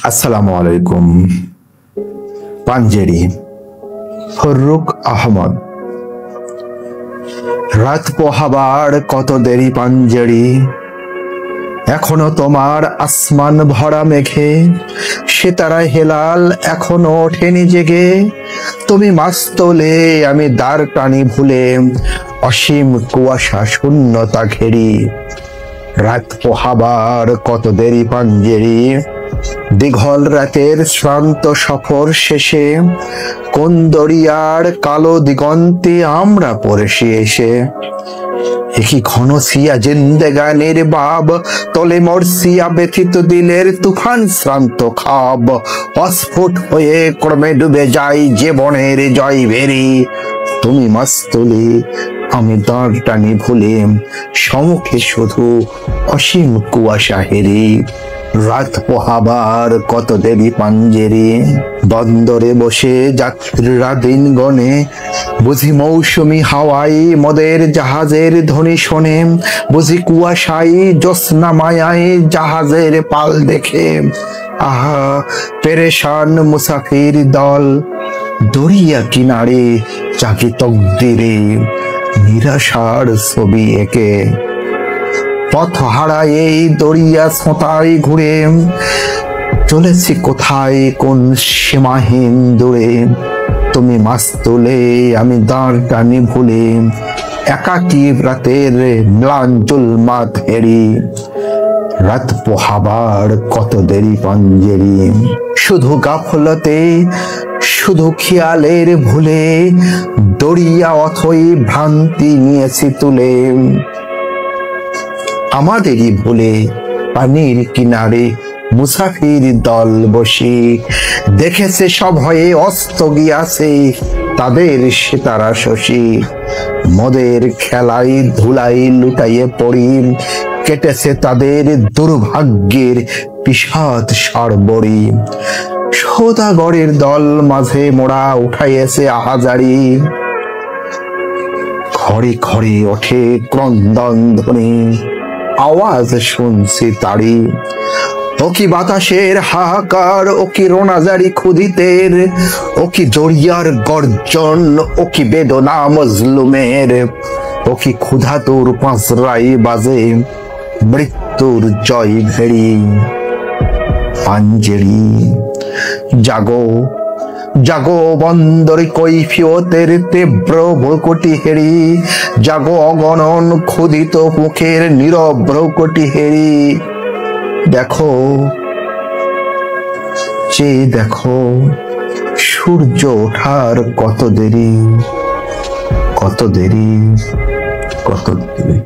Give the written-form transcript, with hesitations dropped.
আসসালামু আলাইকুম। পাঞ্জেরি, ফররুখ আহমদ। রাত পোহাবার কত দেরি পাঞ্জেরি, এখনো তোমার আসমান ভরা মেঘে সিতারায় হেলাল এখনো ওঠেনি জেগে। তুমি মাছ তোলে আমি দ্বার টানি ভুলে, অসীম কুয়াশা শূন্যতা ঘেরি। রাত পোহাবার কত দেরি পাঞ্জেরি, দীঘল রাতের শ্রান্ত সফর শেষে কোন দরিয়ার কালো দিগন্তে আমরা পড়েছি এসে। একই ঘন সিয়া জিন্দেগানির বাব, তলে মরসিয়া ব্যথিত দিলের তুফান শ্রান্ত খাব। অস্ফুট হয়ে ক্রমে ডুবে যাই জীবনের জয় ভেরি। তুমি মাস্তুলি আমি দাঁড় টানি ভুলে, সমুখে শুধু অসীম কুয়াশা হেরি। রাত পোহাবার কত দেরি পাঞ্জেরি, বন্দরে বসে যাত্রীরা দিন গনে, বুঝি মৌসুমি হাওয়াই মোদের জাহাজের ধ্বনি শোনে। বুঝি কুয়াশাই জ্যোৎস্না মায়ায় জাহাজের পাল দেখে। আহা পেরেশান মুসাফির দল, দরিয়া কিনারে চাকি তকদিরে নিরাশার ছবি এঁকে। পথ হারায় এই দরিয়া ছোঁতায় ঘুরে, চলেছি কোথায় কোন সীমাহীন দূরে। তুমি মাছ তোলে আমি দাঁড় টানি ভুলে, একাকী রাতের ম্লান জুলমাত হেরি। রাত পোহাবার কত দেরি পাঞ্জেরি, শুধু গাফলতে শুধু খেয়ালের ভুলে, দরিয়া অথই ভ্রান্তি নিয়েছি তুলে। আমাদেরই ভুলে পানির কিনারে মুসাফির দল বসি, দেখেছে সব হয়ে অস্ত গিয়াছে তাদের সিতারা শশী। মদের খেলাই ধুলাই লুটাইয়ে পড়ি, কেটেছে তাদের দুর্ভাগ্যের বিষাদ সারবরি। সৌদাগরের দল মাঝে মোড়া উঠাইয়েছে আহাজারি, ঘরে ঘরে ওঠে ক্রন্দন ধ্বনি, আওয়াজ শুনছি তারি। ও কি বাতাসের হাহাকার, ও কি রোনাজারি ক্ষুধিতের, ও কি জরিয়ার গর্জন, ও কি বেদনা মজলুমের। ও কি ক্ষুধাতুর পাঁচরাই বাজে মৃত্যুর জয় ভেড়ি। পাঞ্জেরি জাগো জাগো বন্দরে কৈফিয়তের তীব্র ভ্রুকুটি হেরি। জাগো অগণন ক্ষুধিত মুখের নীরব ভ্রুকুটি হেরি। দেখো যে দেখো সূর্য ওঠার কত দেরি, কত দেরি, কত দেরি।